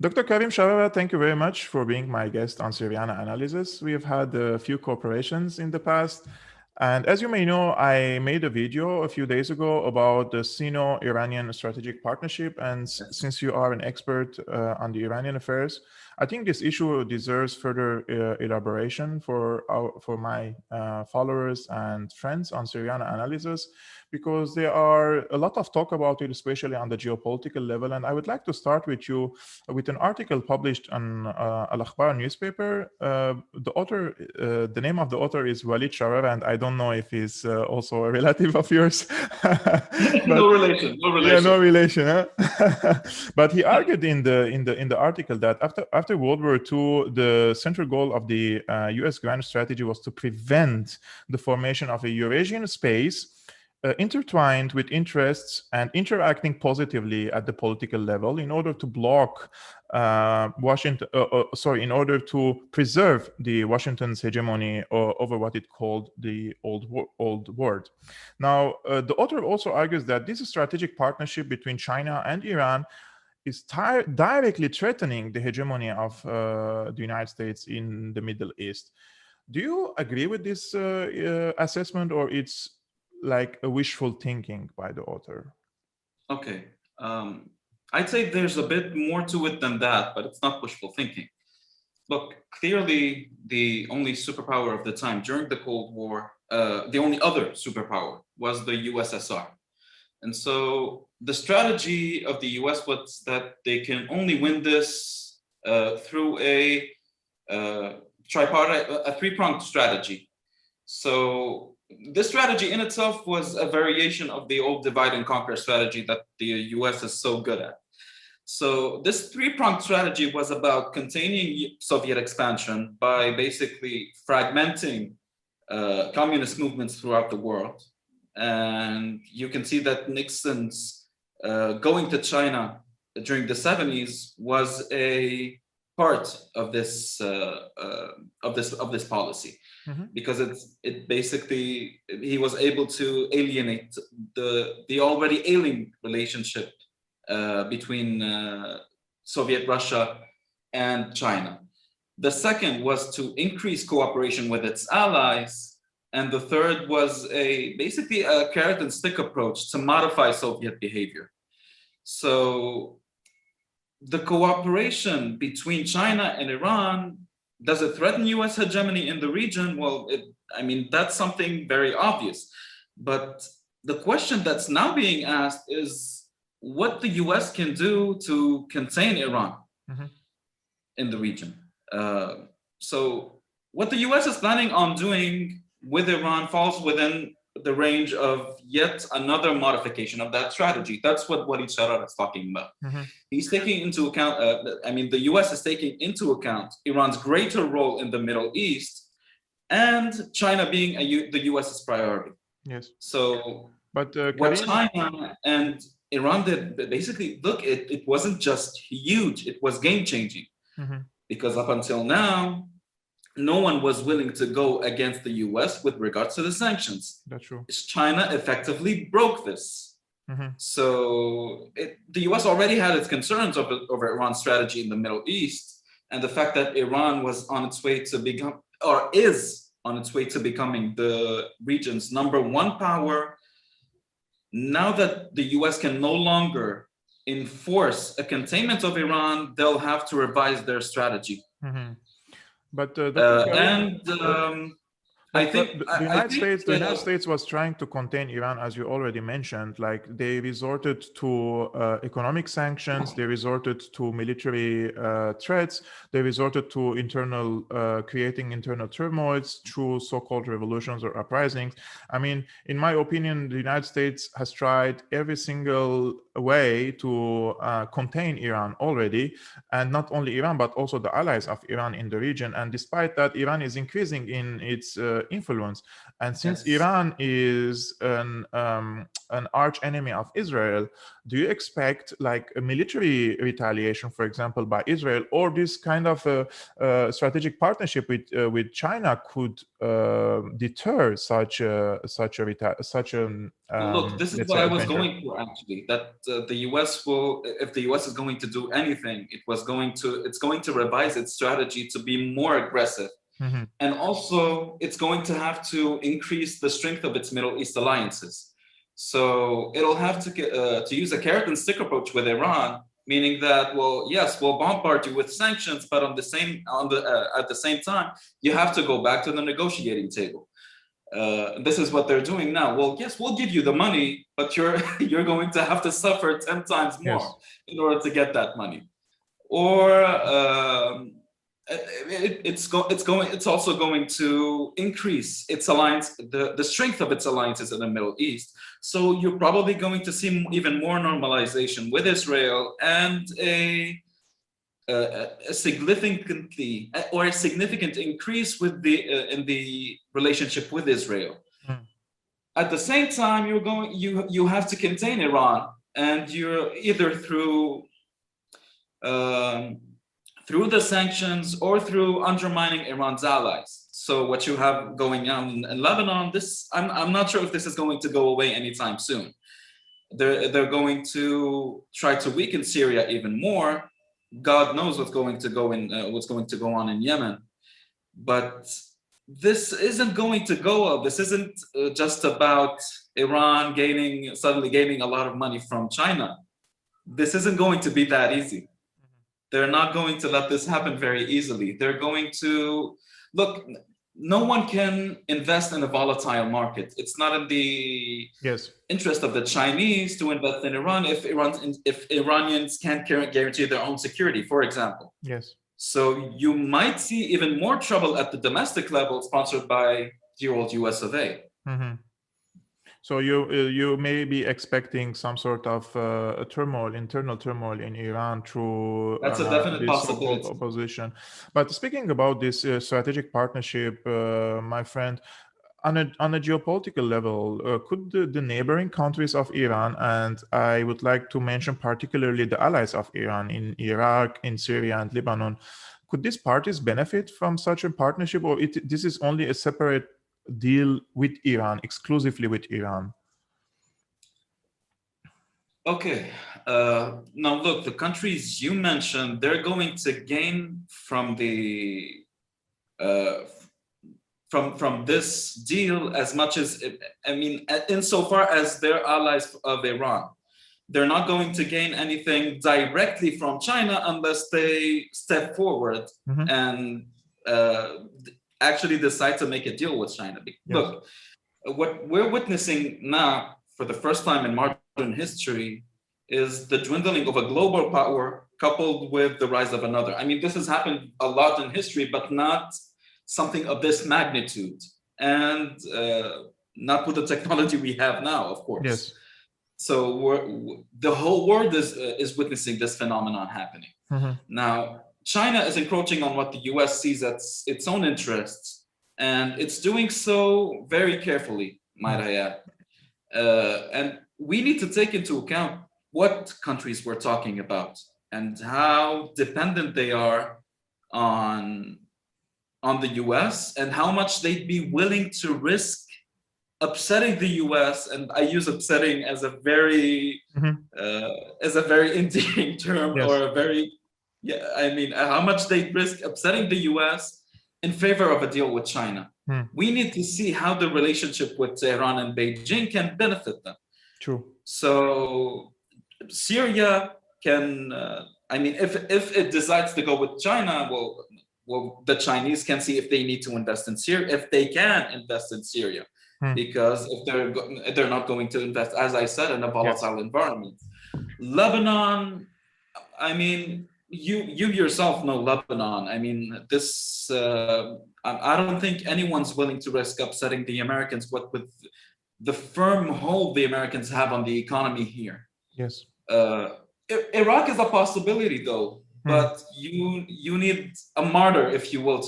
Dr. Karim Sharara, thank you very much for being my guest on Syrian Analysis. We have had a few cooperations in the past. And as you may know, I made a video a few days ago about the Sino-Iranian Strategic Partnership. And Yes. since you are an expert on the Iranian affairs, I think this issue deserves further elaboration for my followers and friends on Syrian Analysis, because there are a lot of talk about it, especially on the geopolitical level. And I would like to start with you with an article published on al-Akhbar newspaper. The name of the author is Waleed Sharara, and I don't know if he's also a relative of yours. No relation, no Yeah, no relation. relation. Huh? But he argued in the article that after World War II, the central goal of the U.S. grand strategy was to prevent the formation of a Eurasian space intertwined with interests and interacting positively at the political level in order to block in order to preserve the Washington's hegemony over what it called the old world. Now, the author also argues that this strategic partnership between China and Iran is directly threatening the hegemony of the United States in the Middle East. Do you agree with this assessment, or it's like a wishful thinking by the author? Okay. I'd say there's a bit more to it than that, but it's not wishful thinking. Look, clearly the only superpower of the time during the Cold War, the only other superpower was the USSR. And so the strategy of the US was that they can only win this through a tripartite, a three-pronged strategy. So this strategy in itself was a variation of the old divide and conquer strategy that the US is so good at. So this three-pronged strategy was about containing Soviet expansion by basically fragmenting communist movements throughout the world. And you can see that Nixon's going to China during the 70s was a part of this policy. Mm-hmm. Because it basically, he was able to alienate the already ailing relationship between Soviet Russia and China. The second was to increase cooperation with its allies, and the third was basically a carrot and stick approach to modify Soviet behavior. So the cooperation between China and Iran, does it threaten US hegemony in the region? Well, that's something very obvious. But the question that's now being asked is what the US can do to contain Iran in the region. So what the US is planning on doing with Iran falls within the range of yet another modification of that strategy. That's what Waleed Sharara is talking about. He's taking into account, the US is taking into account Iran's greater role in the Middle East and China being the US's priority. Yes. So but what China and Iran did, basically, look, it wasn't just huge, it was game-changing. Because up until now, no one was willing to go against the US with regards to the sanctions. That's true. China effectively broke this. So the US already had its concerns over Iran's strategy in the Middle East, and the fact that Iran was on its way to become, or is on its way to becoming the region's #1 power. Now that the US can no longer enforce a containment of Iran, they'll have to revise their strategy. But I think the United States was trying to contain Iran, as you already mentioned. Like, they resorted to economic sanctions, they resorted to military threats, they resorted to creating internal turmoils through so-called revolutions or uprisings. I mean, in my opinion, the United States has tried every single way to contain Iran already, and not only Iran, but also the allies of Iran in the region. And despite that, Iran is increasing in its influence. And since Iran is an arch enemy of Israel, do you expect like a military retaliation, for example, by Israel, or this kind of strategic partnership with China could deter such a look, this is what I was going for, actually, that the U.S. will, if the U.S. is going to do anything, it's going to revise its strategy to be more aggressive. Mm-hmm. And also, it's going to have to increase the strength of its Middle East alliances. So it'll have to use a carrot and stick approach with Iran, meaning that, well, yes, we'll bombard you with sanctions, but at the same time, you have to go back to the negotiating table. This is what they're doing now. Well, yes, we'll give you the money, but you're going to have to suffer 10 times more Yes. in order to get that money. Or it's also going to increase its alliance, the strength of its alliances in the Middle East. So you're probably going to see even more normalization with Israel and a significant increase with in the relationship with Israel. At the same time, you have to contain Iran, and you're either through the sanctions or through undermining Iran's allies. So what you have going on in Lebanon, I'm not sure if this is going to go away anytime soon. They're going to try to weaken Syria even more. God knows what's going to go on in Yemen, but this isn't going to go up. This isn't just about Iran suddenly gaining a lot of money from China. This isn't going to be that easy. They're not going to let this happen very easily. They're going to look. No one can invest in a volatile market. It's not in the interest of the Chinese to invest in Iran if Iranians can't guarantee their own security, for example. Yes. So you might see even more trouble at the domestic level, sponsored by the old US of A. Mm-hmm. So you may be expecting some sort of internal turmoil in Iran through That's a definite this possibility. so-called opposition. But speaking about this strategic partnership, my friend, on a geopolitical level, could the neighboring countries of Iran, and I would like to mention particularly the allies of Iran in Iraq, in Syria, and Lebanon, could these parties benefit from such a partnership, or this is only a separate deal with Iran, exclusively with Iran? Okay. Now look, the countries you mentioned, they're going to gain from the from this deal as much as, insofar as they're allies of Iran. They're not going to gain anything directly from China unless they step forward and actually decide to make a deal with China. Yes. Look, what we're witnessing now for the first time in modern history is the dwindling of a global power coupled with the rise of another. This has happened a lot in history, but not something of this magnitude, and not with the technology we have now, of course. Yes. So the whole world is witnessing this phenomenon happening. Now, China is encroaching on what the US sees as its own interests, and it's doing so very carefully, might I add. And we need to take into account what countries we're talking about and how dependent they are on the US and how much they'd be willing to risk upsetting the US. And I use upsetting as a very endearing term, yes. or a very, how much they risk upsetting the US in favor of a deal with China. We need to see how the relationship with Tehran and Beijing can benefit them. True. So Syria can, if it decides to go with China, well, the Chinese can see if they need to invest in Syria, if they can invest in Syria. Because if they're not going to invest, as I said, in a volatile environment. Lebanon, you yourself know Lebanon. I don't think anyone's willing to risk upsetting the Americans with the firm hold the Americans have on the economy here. Yes. Iraq is a possibility, though. But you need a martyr, if you will,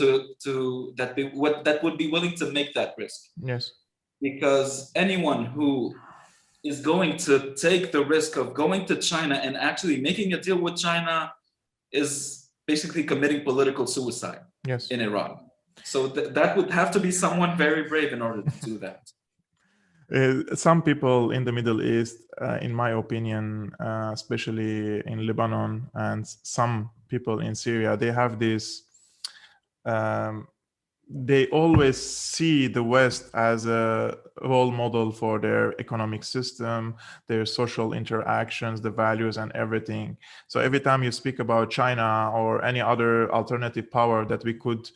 that would be willing to make that risk. Yes. Because anyone who is going to take the risk of going to China and actually making a deal with China is basically committing political suicide. In Iraq. So that would have to be someone very brave in order to do that. Some people in the Middle East, in my opinion, especially in Lebanon and some people in Syria, they have this. They always see the West as a role model for their economic system, their social interactions, the values, and everything. So every time you speak about China or any other alternative power that we could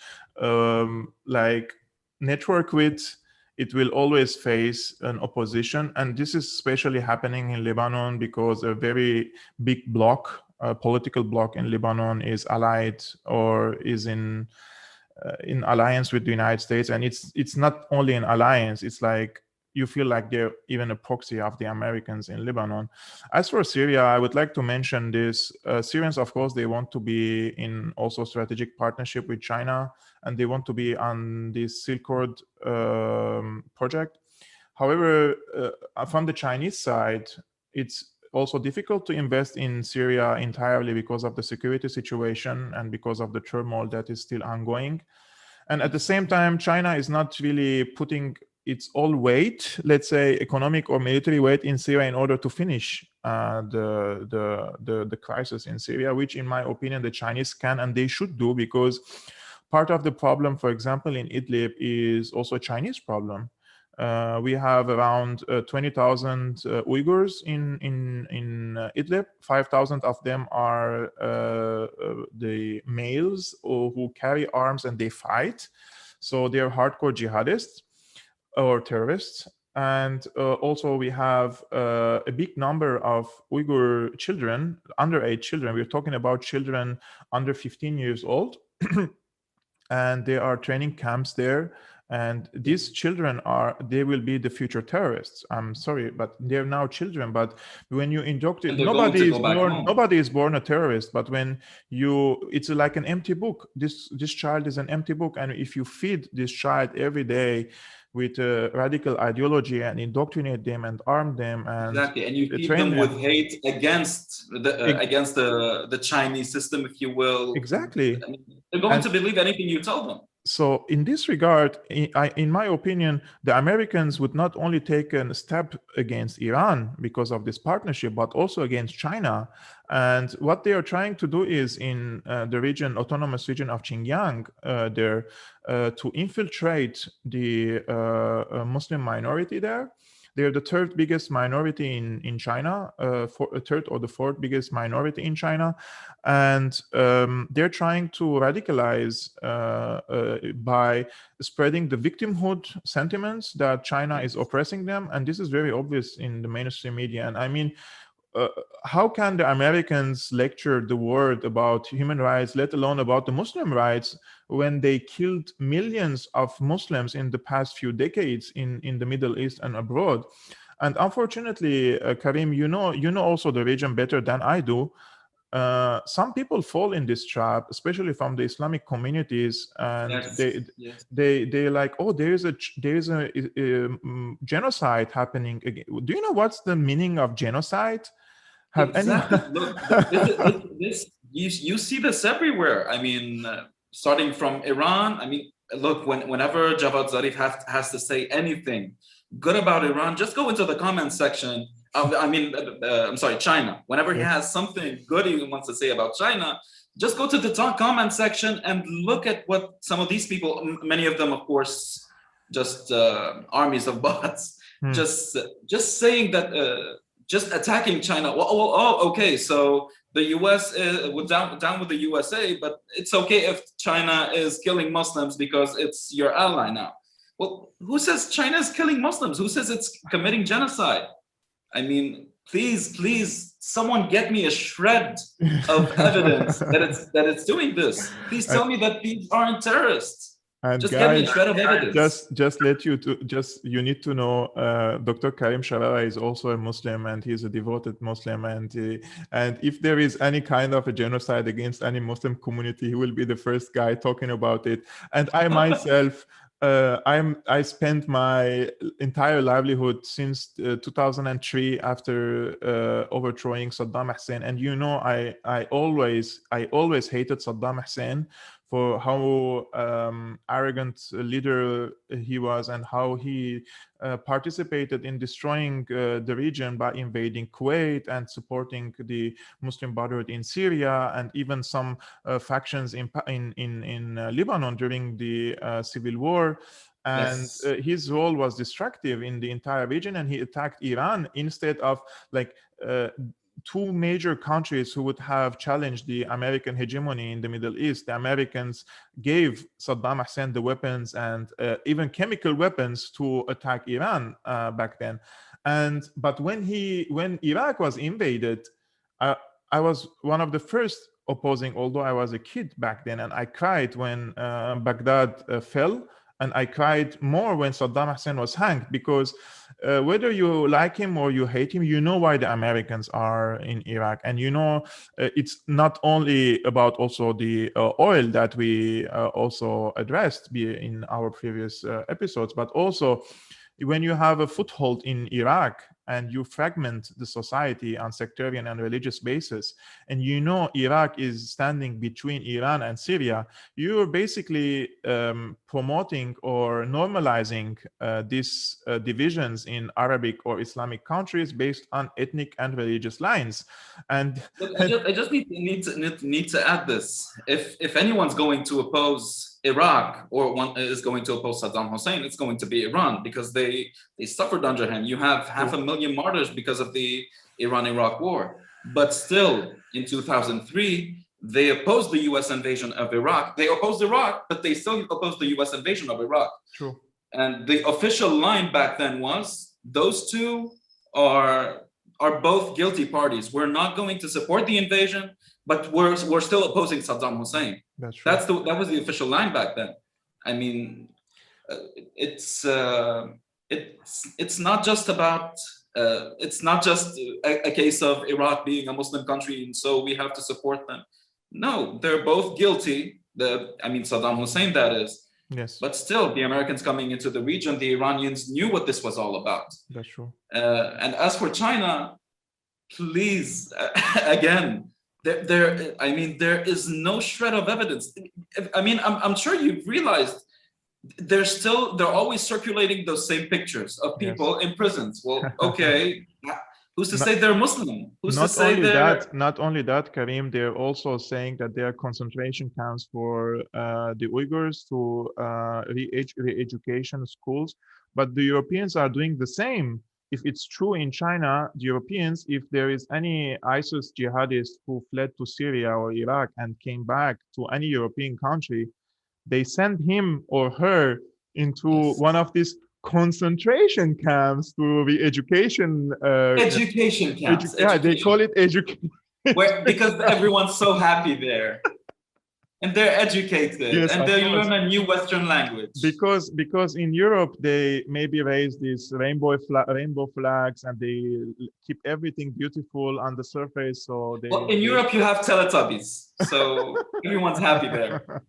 like network with, it will always face an opposition. And this is especially happening in Lebanon because a very big bloc, a political bloc in Lebanon is allied or is in alliance with the United States, and it's not only an alliance. It's like you feel like they're even a proxy of the Americans in Lebanon. As for Syria, I would like to mention this: Syrians, of course, they want to be in also strategic partnership with China, and they want to be on this Silk Road project. However, from the Chinese side, it's also difficult to invest in Syria entirely because of the security situation and because of the turmoil that is still ongoing. And at the same time, China is not really putting its all weight, let's say economic or military weight, in Syria in order to finish the crisis in Syria, which in my opinion, the Chinese can and they should do, because part of the problem, for example, in Idlib is also a Chinese problem. We have around 20,000 Uyghurs in Idlib. 5,000 of them are the males who carry arms and they fight. So they're hardcore jihadists or terrorists. And also we have a big number of Uyghur children, underage children. We're talking about children under 15 years old. And there are training camps there. And these children they will be the future terrorists. I'm sorry, but they're now children. But when you indoctrinate, nobody is born a terrorist. But when it's like an empty book. This child is an empty book. And if you feed this child every day with a radical ideology and indoctrinate them and arm them and exactly, and you feed them with hate against the Chinese system, if you will. Exactly. I mean, they're going to believe anything you tell them. So in this regard, in my opinion, the Americans would not only take a step against Iran because of this partnership, but also against China. And what they are trying to do is in the autonomous region of Xinjiang, to infiltrate the Muslim minority there. They're the third biggest minority in China, third or the fourth biggest minority in China. And they're trying to radicalize by spreading the victimhood sentiments that China is oppressing them. And this is very obvious in the mainstream media. And I mean, how can the Americans lecture the world about human rights, let alone about the Muslim rights, when they killed millions of Muslims in the past few decades in the Middle East and abroad? And unfortunately, Karim, you know also the region better than I do. Some people fall in this trap, especially from the Islamic communities, and they're like, oh, there is a genocide happening again. Do you know what's the meaning of genocide? Look, you see this everywhere. I mean, starting from Iran. I mean, look, whenever Javad Zarif has to say anything good about Iran, just go into the comment section. I'm sorry, China. Whenever he has something good he wants to say about China, just go to the comment section and look at what some of these people, many of them, of course, just armies of bots, just saying that, just attacking China. Okay, so the US is down with the USA, but it's okay if China is killing Muslims because it's your ally now. Well, who says China is killing Muslims? Who says it's committing genocide? I mean, please, someone get me a shred of evidence that it's doing this. Please tell me that these aren't terrorists. And just guys, get me a shred of evidence. You need to know, Dr. Karim Sharara is also a Muslim, and he's a devoted Muslim. And if there is any kind of a genocide against any Muslim community, he will be the first guy talking about it. And I myself. I spent my entire livelihood since 2003 after overthrowing Saddam Hussein, and I always hated Saddam Hussein for how arrogant a leader he was, and how he participated in destroying the region by invading Kuwait and supporting the Muslim Brotherhood in Syria, and even some factions in Lebanon during the civil war. And Yes. his role was destructive in the entire region, and he attacked Iran instead of like two major countries who would have challenged the American hegemony in the Middle East. The Americans gave Saddam Hussein the weapons and even chemical weapons to attack Iran back then. But when Iraq was invaded, I, I was one of the first opposing, although I was a kid back then, and I cried when Baghdad fell, and I cried more when Saddam Hussein was hanged, because whether you like him or you hate him, you know why the Americans are in Iraq. And it's not only about also the oil that we also addressed in our previous episodes, but also when you have a foothold in Iraq and you fragment the society on sectarian and religious basis, and Iraq is standing between Iran and Syria, you're basically promoting or normalizing these divisions in Arabic or Islamic countries based on ethnic and religious lines. And Look, I just need to add this. If anyone's going to oppose Iraq, or one is going to oppose Saddam Hussein, it's going to be Iran, because they suffered under him. You have 500,000 martyrs because of the Iran-Iraq war. But still, in 2003, they opposed the U.S. invasion of Iraq. They opposed Iraq, but they still opposed the U.S. invasion of Iraq. True. And the official line back then was, those two are both guilty parties. We're not going to support the invasion, but we're still opposing Saddam Hussein. That's true. That was the official line back then. I mean, it's not just about it's not just a case of Iraq being a Muslim country and so we have to support them. No, they're both guilty. Saddam Hussein, that is. Yes. But still, the Americans coming into the region, the Iranians knew what this was all about. That's true. And as for China, please, again, there is no shred of evidence. I'm sure you've realized they're always circulating those same pictures of people in prisons. Well, okay, who's to say they're Muslim? Who's to say Not only that, Karim, they're also saying that there are concentration camps for the Uyghurs to re-education schools. But the Europeans are doing the same. If it's true in China, the Europeans, if there is any ISIS jihadist who fled to Syria or Iraq and came back to any European country, they send him or her into one of these concentration camps to the education camps. They call it education. Because everyone's so happy there. And they're educated, and they learn a new Western language. Because in Europe they maybe raise these rainbow flags, and they keep everything beautiful on the surface. So in Europe you have Teletubbies, so everyone's happy there.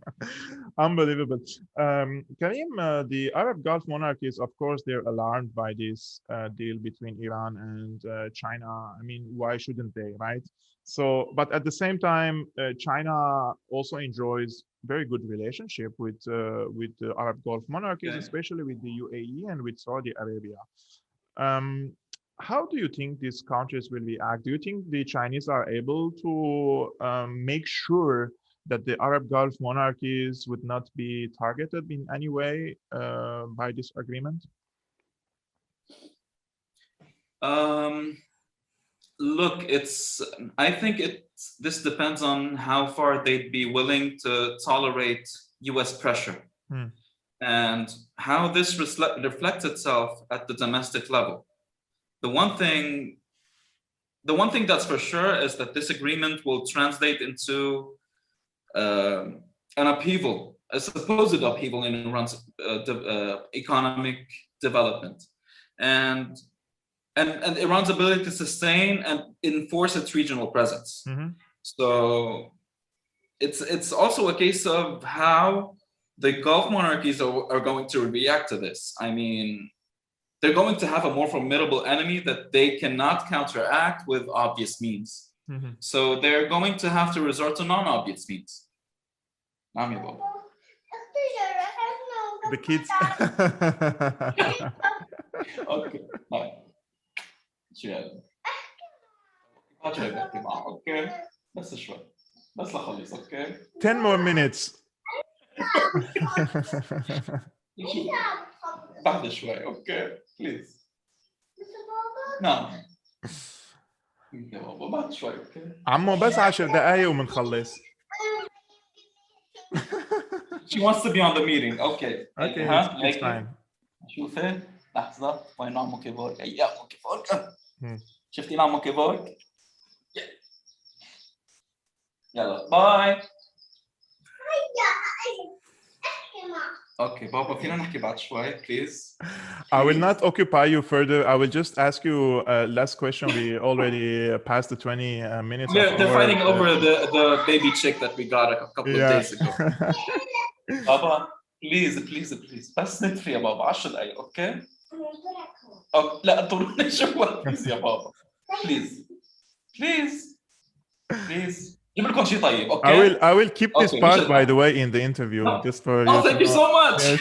Unbelievable. Karim, the Arab Gulf monarchies, of course, they're alarmed by this deal between Iran and China. I mean, why shouldn't they, right? So, but at the same time, China also enjoys very good relationship with the Arab Gulf monarchies, especially with the UAE and with Saudi Arabia. How do you think these countries will react? Do you think the Chinese are able to make sure that the Arab Gulf monarchies would not be targeted in any way by this agreement? Look, I think this depends on how far they'd be willing to tolerate US pressure and how this reflects itself at the domestic level. The one thing that's for sure is that this agreement will translate into an upheaval, a supposed upheaval in Iran's economic development. And Iran's ability to sustain and enforce its regional presence. So it's also a case of how the Gulf monarchies are going to react to this. I mean, they're going to have a more formidable enemy that they cannot counteract with obvious means. So they're going to have to resort to non-obvious means. نعم يا بابا. The kids. اوكي طيب شو يعني؟ شوي بحكي معه اوكي بس شوي بس لخلص اوكي 10 more minutes. بعد شوي اوكي بليز. نعم يا بابا بعد شوي اوكي. عمو بس 10 دقايق وبنخلص. She wants to be on the meeting. Okay. Okay, it's fine. شوفي لحظة وين عمو كيفورك؟ يا عمو كيفورك. شفتي عمو كيفورك؟ يلا باي. Okay, Baba, فينا نحكي بعد شوي, please. I will not occupy you further. I will just ask you last question. We already passed the 20 minutes. They're fighting over the baby chick that we got a couple of days ago. Baba, please. بس نتفي يا بابا 10 دقايق, okay? لا طولوني شوي please يا بابا. Please. جيب لكم شيء طيب, okay? I will keep this part, by the way, in the interview. Just for you. Thank you so much. Yes.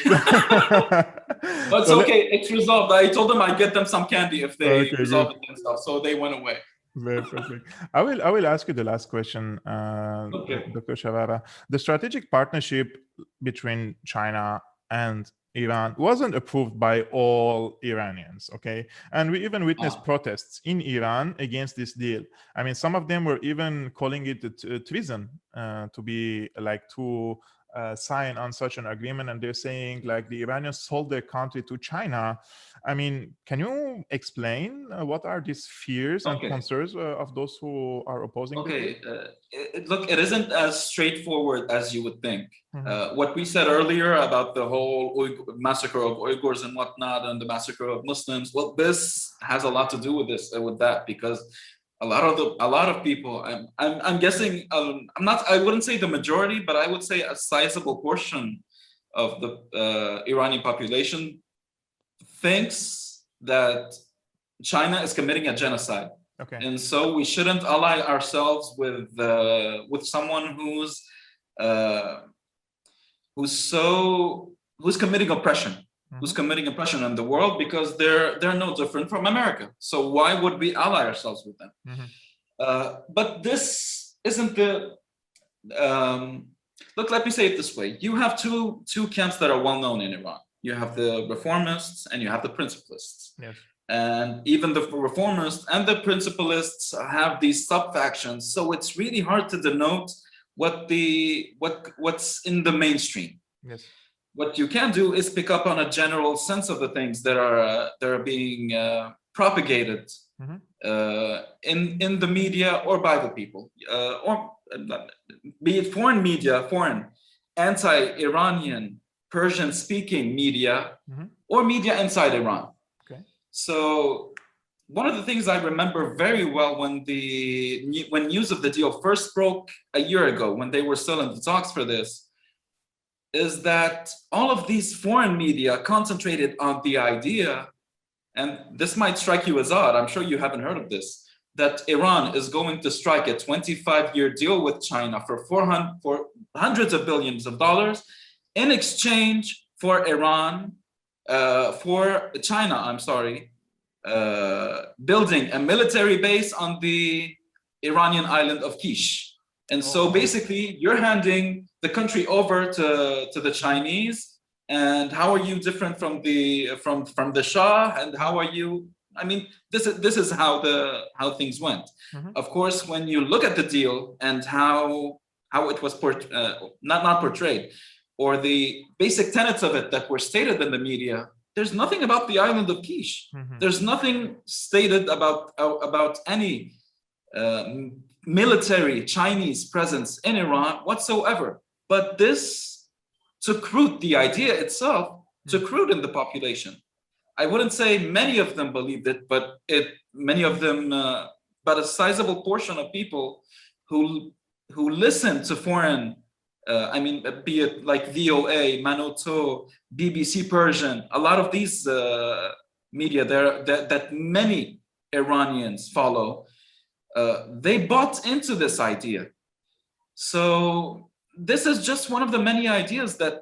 But it's okay. It's resolved. I told them I'd get them some candy if they resolve it and stuff, so they went away. Very perfect. I will ask you the last question, Dr. Sharara. The strategic partnership between China and Iran wasn't approved by all Iranians, okay? And we even witnessed protests in Iran against this deal. I mean, some of them were even calling it treason to be like to sign on such an agreement, and they're saying like the Iranians sold their country to China. I mean, can you explain what are these fears and concerns of those who are opposing? Look, it isn't as straightforward as you would think. What we said earlier about the whole massacre of Uyghurs and whatnot, and the massacre of Muslims, well, this has a lot to do with that, because a lot of people, I'm guessing, I wouldn't say the majority, but I would say a sizable portion of the Iranian population thinks that China is committing a genocide. Okay. And so we shouldn't ally ourselves with someone who's committing oppression. Who's committing oppression in the world, because they're no different from America. So why would we ally ourselves with them? But this isn't the look. Let me say it this way: you have two camps that are well known in Iran. You have the reformists and you have the principalists. Yes. And even the reformists and the principalists have these sub-factions. So it's really hard to denote what's in the mainstream. Yes. What you can do is pick up on a general sense of the things that are being propagated in the media or by the people, or be it foreign media, foreign anti-Iranian, Persian-speaking media, or media inside Iran. Okay. So one of the things I remember very well when news of the deal first broke a year ago, when they were still in the talks for this, is that all of these foreign media concentrated on the idea, and this might strike you as odd, I'm sure you haven't heard of this, that Iran is going to strike a 25-year deal with China for hundreds of billions of dollars in exchange for China, building a military base on the Iranian island of Kish. And so basically you're handing the country over to the Chinese, and how are you different from the Shah, and how are you, I mean, this is how things went. Of course, when you look at the deal and how it was not portrayed, or the basic tenets of it that were stated in the media, there's nothing about the island of Kish. There's nothing stated about any military Chinese presence in Iran whatsoever. But this took root, the idea itself took root in the population. I wouldn't say many of them believed it, but but a sizable portion of people who listen to foreign, be it like VOA, Manoto, BBC Persian, a lot of these media that many Iranians follow, they bought into this idea. So this is just one of the many ideas that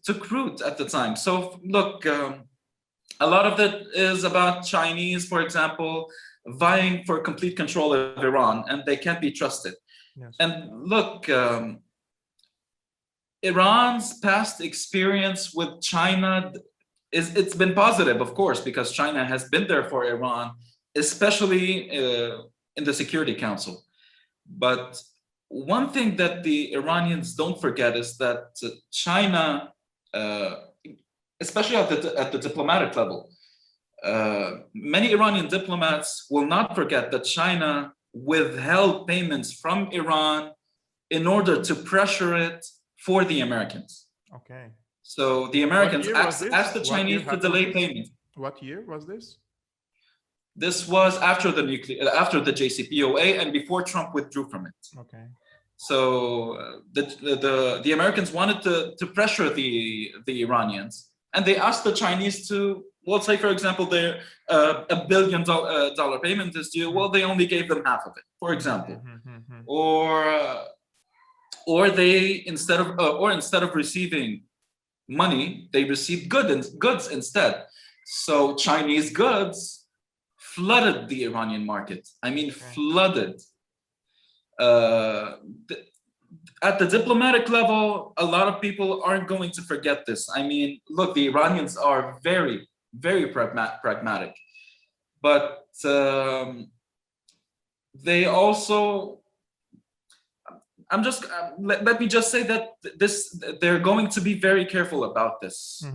took root at the time. So look, a lot of it is about Chinese, for example, vying for complete control of Iran, and they can't be trusted. Yes. And look, Iran's past experience with China it's been positive, of course, because China has been there for Iran, especially in the Security Council. But one thing that the Iranians don't forget is that China, especially at the diplomatic level, many Iranian diplomats will not forget that China withheld payments from Iran in order to pressure it for the Americans. Okay. So the Americans asked the Chinese to delay payment. What year was this? This was after the JCPOA and before Trump withdrew from it. Okay. So the Americans wanted to pressure the Iranians, and they asked the Chinese to, well, say for example, their $1 billion payment is due. Well, they only gave them half of it, for example, or they instead of receiving money, they received goods instead. So Chinese goods flooded the Iranian market. I mean, flooded. At the diplomatic level, a lot of people aren't going to forget this. I mean, look, the Iranians are very, very pragmatic, but they also. Let me just say that they're going to be very careful about this,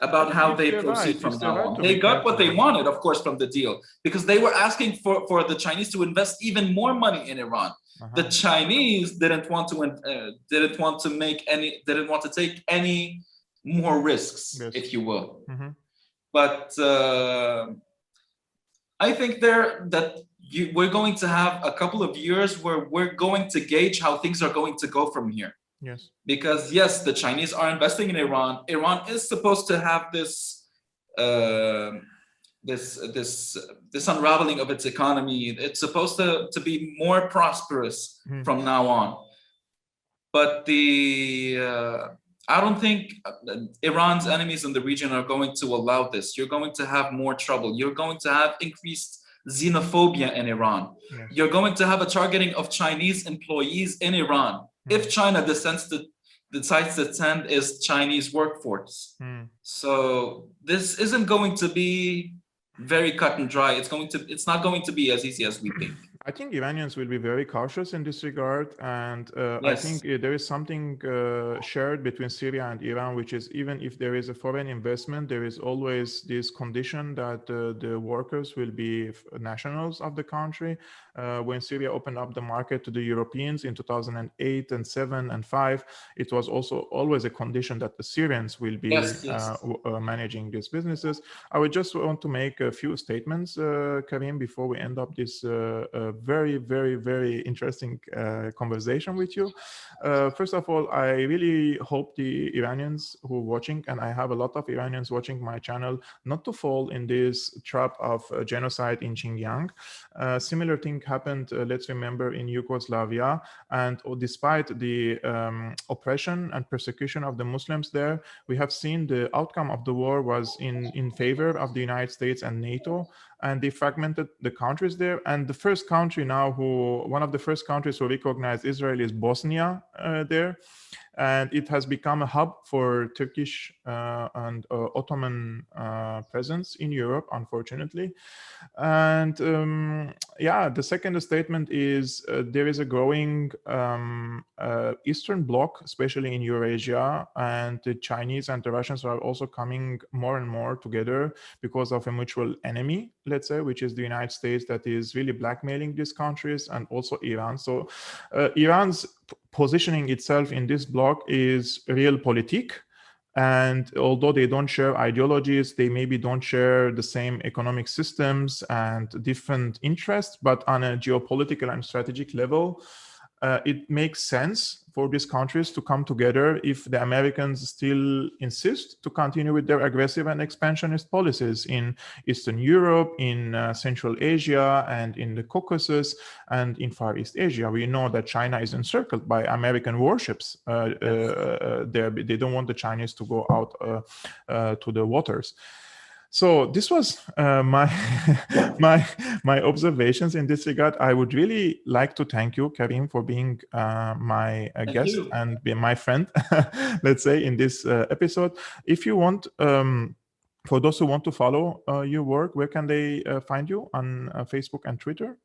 about how they proceed from now on. They got what they wanted, of course, from the deal, because they were asking for the Chinese to invest even more money in Iran. The Chinese didn't want to take any more risks, if you will. But I think we're going to have a couple of years where we're going to gauge how things are going to go from here. Yes. Because yes, the Chinese are investing in Iran. Iran is supposed to have this unraveling of its economy. It's supposed to be more prosperous from now on. But I don't think Iran's enemies in the region are going to allow this. You're going to have more trouble. You're going to have increased xenophobia in Iran. Yes. You're going to have a targeting of Chinese employees in Iran. If China decides to send its Chinese workforce. So this isn't going to be very cut and dry. It's not going to be as easy as we think. I think Iranians will be very cautious in this regard, and Yes. I think there is something shared between Syria and Iran, which is even if there is a foreign investment, there is always this condition that the workers will be nationals of the country. When Syria opened up the market to the Europeans in 2008 and 7 and 5, it was also always a condition that the Syrians will be managing these businesses. I would just want to make a few statements, Karim, before we end up this very, very, very interesting conversation with you. First of all, I really hope the Iranians who are watching, and I have a lot of Iranians watching my channel, not to fall in this trap of genocide in Xinjiang. Similar thing happened, let's remember, in Yugoslavia, and despite the oppression and persecution of the Muslims there, we have seen the outcome of the war was in favor of the United States and NATO, and they fragmented the countries there. And the first country now one of the first countries who recognized Israel is Bosnia there. And it has become a hub for Turkish and Ottoman presence in Europe, unfortunately. And the second statement is there is a growing Eastern Bloc, especially in Eurasia, and the Chinese and the Russians are also coming more and more together because of a mutual enemy, let's say, which is the United States, that is really blackmailing these countries, and also Iran. So Iran's positioning itself in this bloc is realpolitik, and although they don't share ideologies, they maybe don't share the same economic systems and different interests, but on a geopolitical and strategic level, it makes sense for these countries to come together if the Americans still insist to continue with their aggressive and expansionist policies in Eastern Europe, in Central Asia, and in the Caucasus, and in Far East Asia. We know that China is encircled by American warships there. They don't want the Chinese to go out to the waters. So this was my my observations in this regard. I would really like to thank you, Karim, for being my guest and be my friend, let's say, in this episode. If you want, for those who want to follow your work, where can they find you on Facebook and Twitter?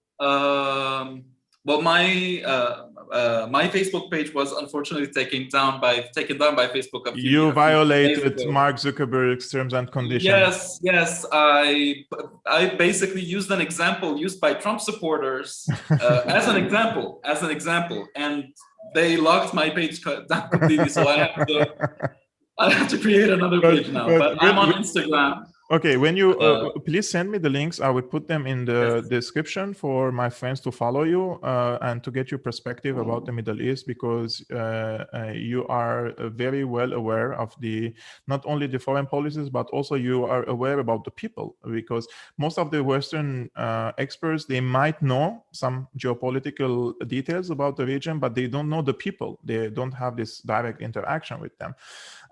Well, my Facebook page was unfortunately taken down by Facebook a few You violated days ago. Mark Zuckerberg's terms and conditions. Yes. I basically used an example used by Trump supporters as an example, and they locked my page down completely. So I have to create another page now. But I'm on Instagram. Okay, when you please send me the links. I would put them in the description for my friends to follow you and to get your perspective about the Middle East, because you are very well aware of not only the foreign policies, but also you are aware about the people, because most of the Western experts, they might know some geopolitical details about the region, but they don't know the people. They don't have this direct interaction with them.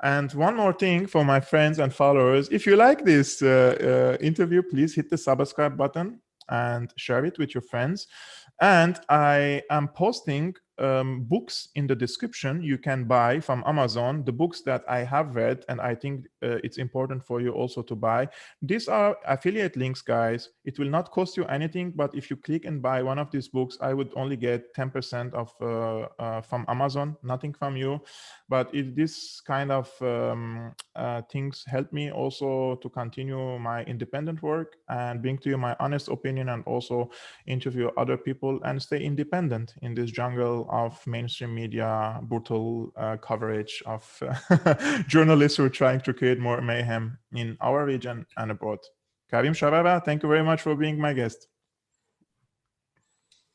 And one more thing for my friends and followers, if you like this interview, please hit the subscribe button and share it with your friends. And I am posting books in the description. You can buy from Amazon the books that I have read, and I think it's important for you also to buy. These are affiliate links, guys. It will not cost you anything, but if you click and buy one of these books, I would only get 10% of from Amazon, nothing from you. But if this kind of things help me also to continue my independent work and bring to you my honest opinion, and also interview other people and stay independent in this jungle of mainstream media, brutal coverage of journalists who are trying to create more mayhem in our region and abroad. Karim Sharara, thank you very much for being my guest.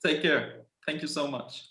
Take care. Thank you so much.